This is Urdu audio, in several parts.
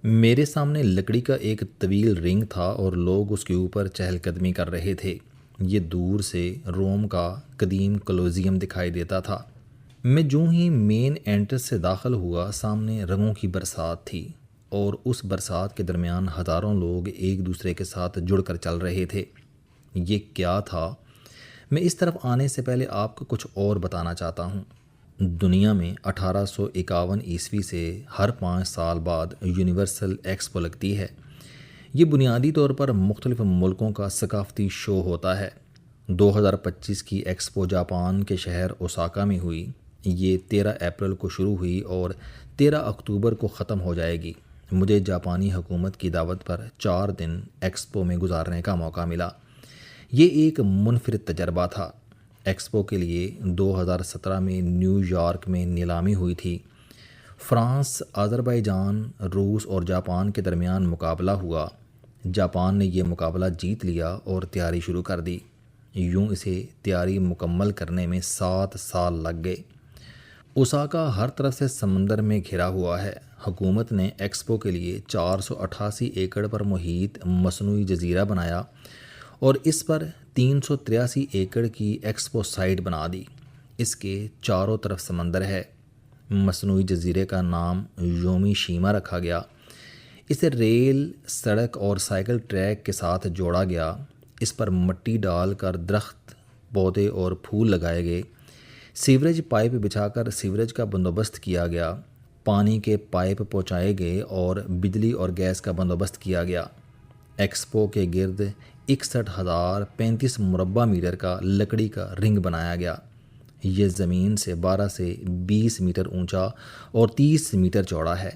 میرے سامنے لکڑی کا ایک طویل رنگ تھا اور لوگ اس کے اوپر چہل قدمی کر رہے تھے۔ یہ دور سے روم کا قدیم کولوسیوم دکھائی دیتا تھا۔ میں جوں ہی مین انٹرنس سے داخل ہوا، سامنے رنگوں کی برسات تھی اور اس برسات کے درمیان ہزاروں لوگ ایک دوسرے کے ساتھ جڑ کر چل رہے تھے۔ یہ کیا تھا؟ میں اس طرف آنے سے پہلے آپ کو کچھ اور بتانا چاہتا ہوں۔ دنیا میں 1851 عیسوی سے ہر 5 سال بعد یونیورسل ایکسپو لگتی ہے۔ یہ بنیادی طور پر مختلف ملکوں کا ثقافتی شو ہوتا ہے۔ 2025 کی ایکسپو جاپان کے شہر اوساکا میں ہوئی۔ یہ 13 اپریل کو شروع ہوئی اور 13 اکتوبر کو ختم ہو جائے گی۔ مجھے جاپانی حکومت کی دعوت پر 4 دن ایکسپو میں گزارنے کا موقع ملا۔ یہ ایک منفرد تجربہ تھا۔ ایکسپو کے لیے 2017 میں نیو یارک میں نیلامی ہوئی تھی۔ فرانس، آذربائیجان، روس اور جاپان کے درمیان مقابلہ ہوا۔ جاپان نے یہ مقابلہ جیت لیا اور تیاری شروع کر دی۔ یوں اسے تیاری مکمل کرنے میں 7 سال لگ گئے۔ اوساکا ہر طرف سے سمندر میں گھرا ہوا ہے۔ حکومت نے ایکسپو کے لیے 488 ایکڑ پر محیط مصنوعی جزیرہ بنایا اور اس پر 383 ایکڑ کی ایکسپو سائٹ بنا دی۔ اس کے چاروں طرف سمندر ہے۔ مصنوعی جزیرے کا نام یومی شیما رکھا گیا۔ اسے ریل، سڑک اور سائیکل ٹریک کے ساتھ جوڑا گیا۔ اس پر مٹی ڈال کر درخت، پودے اور پھول لگائے گئے۔ سیوریج پائپ بچھا کر سیوریج کا بندوبست کیا گیا۔ پانی کے پائپ پہنچائے گئے اور بجلی اور گیس کا بندوبست کیا گیا۔ ایکسپو کے گرد 61,035 مربع میٹر کا لکڑی کا رنگ بنایا گیا۔ یہ زمین سے 12 سے 20 میٹر اونچا اور 30 میٹر چوڑا ہے۔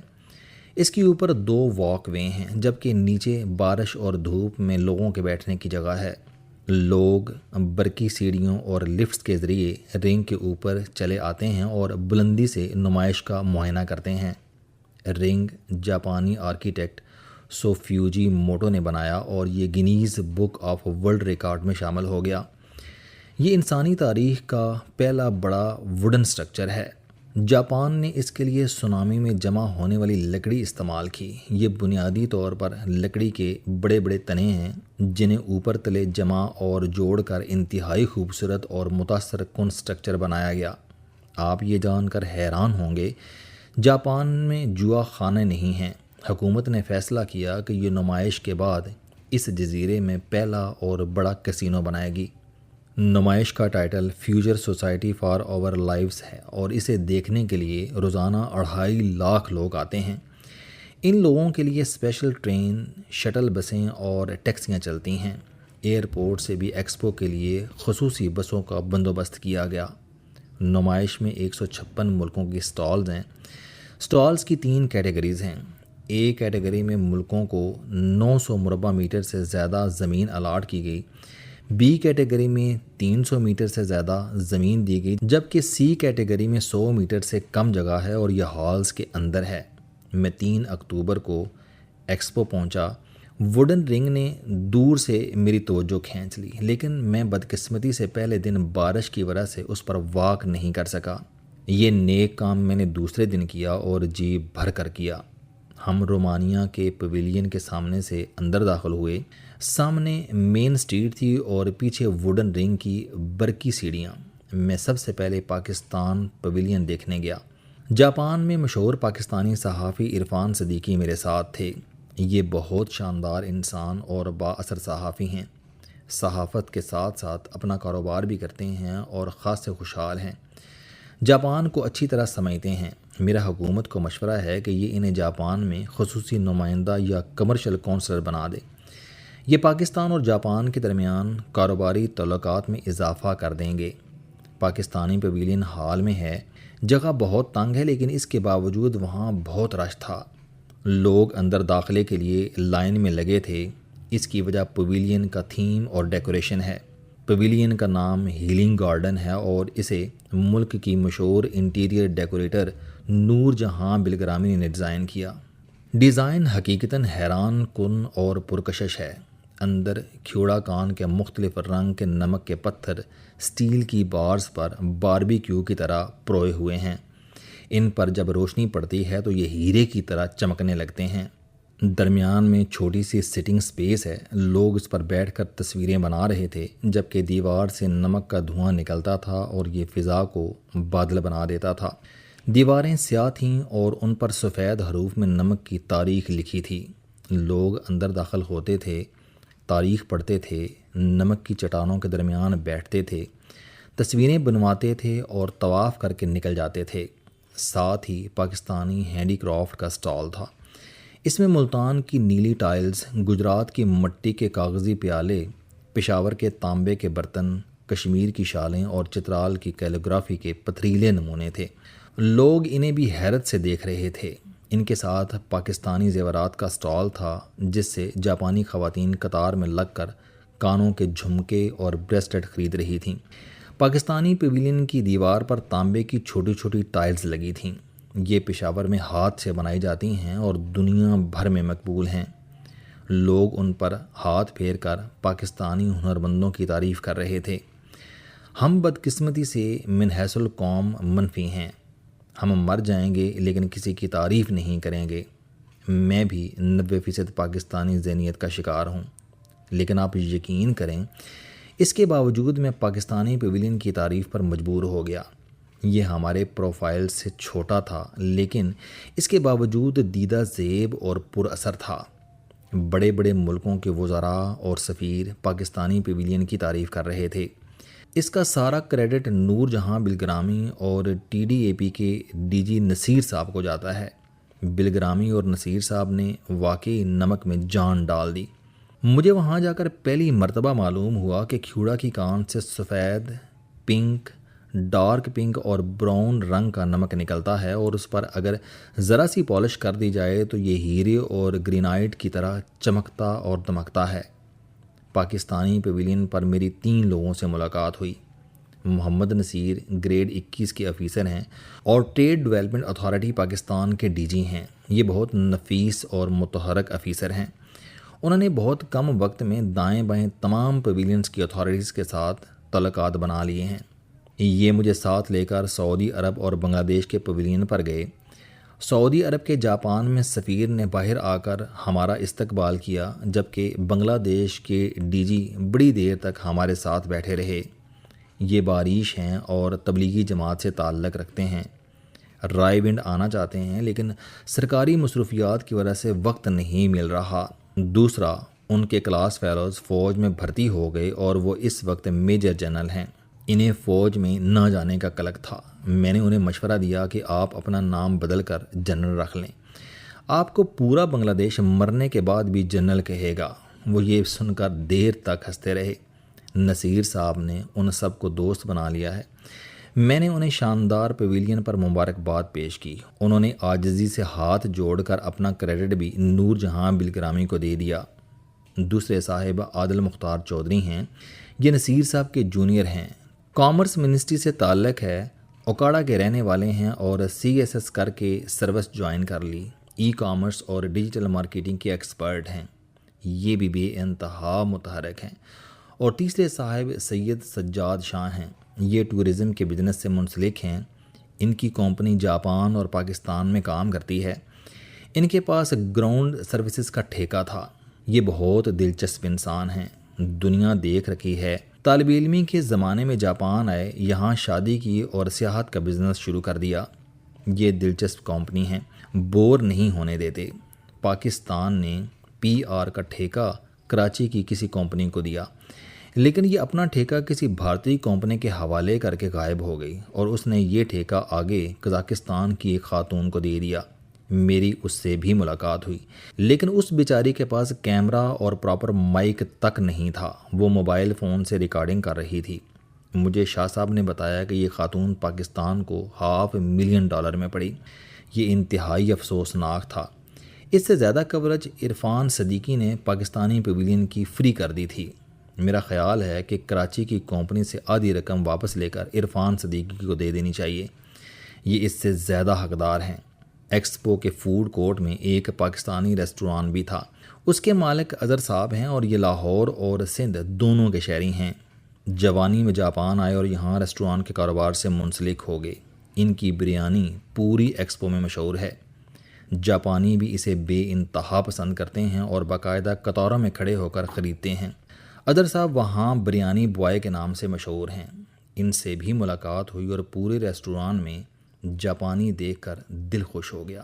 اس کے اوپر 2 واک وے ہیں، جبکہ نیچے بارش اور دھوپ میں لوگوں کے بیٹھنے کی جگہ ہے۔ لوگ برقی سیڑھیوں اور لفٹس کے ذریعے رنگ کے اوپر چلے آتے ہیں اور بلندی سے نمائش کا معائنہ کرتے ہیں۔ رنگ جاپانی آرکیٹیکٹ سوفیوجی موٹو نے بنایا اور یہ Guinness book of world record میں شامل ہو گیا۔ یہ انسانی تاریخ کا پہلا بڑا ووڈن سٹرکچر ہے۔ جاپان نے اس کے لیے سونامی میں جمع ہونے والی لکڑی استعمال کی۔ یہ بنیادی طور پر لکڑی کے بڑے بڑے تنے ہیں، جنہیں اوپر تلے جمع اور جوڑ کر انتہائی خوبصورت اور متاثر کن سٹرکچر بنایا گیا۔ آپ یہ جان کر حیران ہوں گے، جاپان میں جوا خانے نہیں ہیں۔ حکومت نے فیصلہ کیا کہ یہ نمائش کے بعد اس جزیرے میں پہلا اور بڑا کسینو بنائے گی۔ نمائش کا title future society for our lives ہے اور اسے دیکھنے کے لیے روزانہ 2.5 لاکھ لوگ آتے ہیں۔ ان لوگوں کے لیے اسپیشل ٹرین، شٹل بسیں اور ٹیکسیاں چلتی ہیں۔ ایئرپورٹ سے بھی ایکسپو کے لیے خصوصی بسوں کا بندوبست کیا گیا۔ نمائش میں 156 ملکوں کی سٹالز ہیں۔ سٹالز کی 3 کیٹیگریز ہیں۔ اے کیٹیگری میں ملکوں کو 900 مربع میٹر سے زیادہ زمین الاٹ کی گئی۔ بی کیٹیگری میں 300 میٹر سے زیادہ زمین دی گئی، جبکہ سی کیٹیگری میں 100 میٹر سے کم جگہ ہے اور یہ ہالز کے اندر ہے۔ میں 3 اکتوبر کو ایکسپو پہنچا۔ ووڈن رنگ نے دور سے میری توجہ کھینچ لی، لیکن میں بدقسمتی سے پہلے دن بارش کی وجہ سے اس پر واک نہیں کر سکا۔ یہ نیک کام میں نے دوسرے دن کیا اور جی بھر کر کیا۔ ہم رومانیہ کے پویلین کے سامنے سے اندر داخل ہوئے۔ سامنے مین سٹریٹ تھی اور پیچھے ووڈن رنگ کی برقی سیڑھیاں۔ میں سب سے پہلے پاکستان پویلین دیکھنے گیا۔ جاپان میں مشہور پاکستانی صحافی عرفان صدیقی میرے ساتھ تھے۔ یہ بہت شاندار انسان اور با اثر صحافی ہیں۔ صحافت کے ساتھ ساتھ اپنا کاروبار بھی کرتے ہیں اور خاصے خوشحال ہیں۔ جاپان کو اچھی طرح سمجھتے ہیں۔ میرا حکومت کو مشورہ ہے کہ یہ انہیں جاپان میں خصوصی نمائندہ یا کمرشل کونسلر بنا دے۔ یہ پاکستان اور جاپان کے درمیان کاروباری تعلقات میں اضافہ کر دیں گے۔ پاکستانی پویلین ہال میں ہے۔ جگہ بہت تنگ ہے، لیکن اس کے باوجود وہاں بہت رش تھا۔ لوگ اندر داخلے کے لیے لائن میں لگے تھے۔ اس کی وجہ پویلین کا تھیم اور ڈیکوریشن ہے۔ پویلین کا نام ہیلنگ گارڈن ہے اور اسے ملک کی مشہور انٹیریئر ڈیکوریٹر نور جہاں بلگرامی نے ڈیزائن کیا۔ ڈیزائن حقیقتاً حیران کن اور پرکشش ہے۔ اندر کھیوڑا کان کے مختلف رنگ کے نمک کے پتھر سٹیل کی بارز پر باربیکیو کی طرح پروئے ہوئے ہیں۔ ان پر جب روشنی پڑتی ہے تو یہ ہیرے کی طرح چمکنے لگتے ہیں۔ درمیان میں چھوٹی سی سٹنگ سپیس ہے، لوگ اس پر بیٹھ کر تصویریں بنا رہے تھے، جبکہ دیوار سے نمک کا دھواں نکلتا تھا اور یہ فضا کو بادل بنا دیتا تھا۔ دیواریں سیاہ تھیں اور ان پر سفید حروف میں نمک کی تاریخ لکھی تھی۔ لوگ اندر داخل ہوتے تھے، تاریخ پڑھتے تھے، نمک کی چٹانوں کے درمیان بیٹھتے تھے، تصویریں بنواتے تھے اور طواف کر کے نکل جاتے تھے۔ ساتھ ہی پاکستانی ہینڈی کرافٹ کا سٹال تھا۔ اس میں ملتان کی نیلی ٹائلز، گجرات کی مٹی کے کاغذی پیالے، پشاور کے تانبے کے برتن، کشمیر کی شالیں اور چترال کی کیلیگرافی کے پتھریلے نمونے تھے۔ لوگ انہیں بھی حیرت سے دیکھ رہے تھے۔ ان کے ساتھ پاکستانی زیورات کا سٹال تھا، جس سے جاپانی خواتین قطار میں لگ کر کانوں کے جھمکے اور بریسلیٹ خرید رہی تھیں۔ پاکستانی پیویلین کی دیوار پر تانبے کی چھوٹی چھوٹی ٹائلز لگی تھیں۔ یہ پشاور میں ہاتھ سے بنائی جاتی ہیں اور دنیا بھر میں مقبول ہیں۔ لوگ ان پر ہاتھ پھیر کر پاکستانی ہنرمندوں کی تعریف کر رہے تھے۔ ہم بدقسمتی سے من حیث القوم منفی ہیں۔ ہم مر جائیں گے لیکن کسی کی تعریف نہیں کریں گے۔ میں بھی 90% پاکستانی ذہنیت کا شکار ہوں، لیکن آپ یقین کریں اس کے باوجود میں پاکستانی پیویلین کی تعریف پر مجبور ہو گیا۔ یہ ہمارے پروفائل سے چھوٹا تھا، لیکن اس کے باوجود دیدہ زیب اور پر اثر تھا۔ بڑے بڑے ملکوں کے وزراء اور سفیر پاکستانی پیویلین کی تعریف کر رہے تھے۔ اس کا سارا کریڈٹ نور جہاں بلگرامی اور ٹی ڈی اے پی کے ڈی جی نصیر صاحب کو جاتا ہے۔ بلگرامی اور نصیر صاحب نے واقعی نمک میں جان ڈال دی۔ مجھے وہاں جا کر پہلی مرتبہ معلوم ہوا کہ کھیوڑا کی کان سے سفید، پنک، ڈارک پنک اور براؤن رنگ کا نمک نکلتا ہے، اور اس پر اگر ذرا سی پالش کر دی جائے تو یہ ہیرے اور گرینائٹ کی طرح چمکتا اور دمکتا ہے۔ پاکستانی پیویلین پر میری 3 لوگوں سے ملاقات ہوئی۔ محمد نصیر گریڈ 21 کے آفیسر ہیں اور ٹریڈ ڈیولپمنٹ اتھارٹی پاکستان کے ڈی جی ہیں۔ یہ بہت نفیس اور متحرک آفیسر ہیں۔ انہوں نے بہت کم وقت میں دائیں بائیں تمام پیویلینز کی اتھارٹیز کے ساتھ تعلقات بنا لیے ہیں۔ یہ مجھے ساتھ لے کر سعودی عرب اور بنگلہ دیش کے پیویلین پر گئے۔ سعودی عرب کے جاپان میں سفیر نے باہر آ کر ہمارا استقبال کیا، جبکہ بنگلہ دیش کے ڈی جی بڑی دیر تک ہمارے ساتھ بیٹھے رہے۔ یہ باریش ہیں اور تبلیغی جماعت سے تعلق رکھتے ہیں۔ رائے ونڈ آنا چاہتے ہیں، لیکن سرکاری مصروفیات کی وجہ سے وقت نہیں مل رہا۔ دوسرا، ان کے کلاس فیلوز فوج میں بھرتی ہو گئے اور وہ اس وقت میجر جنرل ہیں۔ انہیں فوج میں نہ جانے کا قلق تھا۔ میں نے انہیں مشورہ دیا کہ آپ اپنا نام بدل کر جنرل رکھ لیں۔ آپ کو پورا بنگلہ دیش مرنے کے بعد بھی جنرل کہے گا۔ وہ یہ سن کر دیر تک ہنستے رہے۔ نصیر صاحب نے ان سب کو دوست بنا لیا ہے۔ میں نے انہیں شاندار پیویلین پر مبارکباد پیش کی۔ انہوں نے عاجزی سے ہاتھ جوڑ کر اپنا کریڈٹ بھی نور جہاں بلگرامی کو دے دیا۔ دوسرے صاحب عادل مختار چودھری ہیں۔ یہ نصیر صاحب کے جونیئر ہیں۔ کامرس منسٹری سے تعلق ہے، اوکاڑا کے رہنے والے ہیں اور CSS کر کے سروس جوائن کر لی۔ ای کامرس اور ڈیجیٹل مارکیٹنگ کے ایکسپرٹ ہیں۔ یہ بھی بے انتہا متحرک ہیں۔ اور تیسرے صاحب سید سجاد شاہ ہیں۔ یہ ٹورزم کے بزنس سے منسلک ہیں۔ ان کی کمپنی جاپان اور پاکستان میں کام کرتی ہے۔ ان کے پاس گراؤنڈ سروسز کا ٹھیکہ تھا۔ یہ بہت دلچسپ انسان ہیں۔ دنیا دیکھ رکھی ہے۔ طالب علمی کے زمانے میں جاپان آئے، یہاں شادی کی اور سیاحت کا بزنس شروع کر دیا۔ یہ دلچسپ کمپنی ہیں، بور نہیں ہونے دیتے۔ پاکستان نے PR کا ٹھیکہ کراچی کی کسی کمپنی کو دیا، لیکن یہ اپنا ٹھیکہ کسی بھارتی کمپنی کے حوالے کر کے غائب ہو گئی اور اس نے یہ ٹھیکہ آگے قزاقستان کی ایک خاتون کو دے دیا۔ میری اس سے بھی ملاقات ہوئی، لیکن اس بیچاری کے پاس کیمرہ اور پراپر مائک تک نہیں تھا۔ وہ موبائل فون سے ریکارڈنگ کر رہی تھی۔ مجھے شاہ صاحب نے بتایا کہ یہ خاتون پاکستان کو $500,000 میں پڑی۔ یہ انتہائی افسوسناک تھا۔ اس سے زیادہ کوریج عرفان صدیقی نے پاکستانی پیویلین کی فری کر دی تھی۔ میرا خیال ہے کہ کراچی کی کمپنی سے آدھی رقم واپس لے کر عرفان صدیقی کو دے دینی چاہیے۔ یہ اس سے زیادہ حقدار ہیں۔ ایکسپو کے فوڈ کورٹ میں ایک پاکستانی ریسٹوران بھی تھا۔ اس کے مالک اظہر صاحب ہیں اور یہ لاہور اور سندھ دونوں کے شہری ہیں۔ جوانی میں جاپان آئے اور یہاں ریسٹوران کے کاروبار سے منسلک ہو گئے۔ ان کی بریانی پوری ایکسپو میں مشہور ہے۔ جاپانی بھی اسے بے انتہا پسند کرتے ہیں اور باقاعدہ قطاروں میں کھڑے ہو کر خریدتے ہیں۔ ادر صاحب وہاں بریانی بوائے کے نام سے مشہور ہیں۔ ان سے بھی ملاقات ہوئی اور پورے ریسٹوران میں جاپانی دیکھ کر دل خوش ہو گیا۔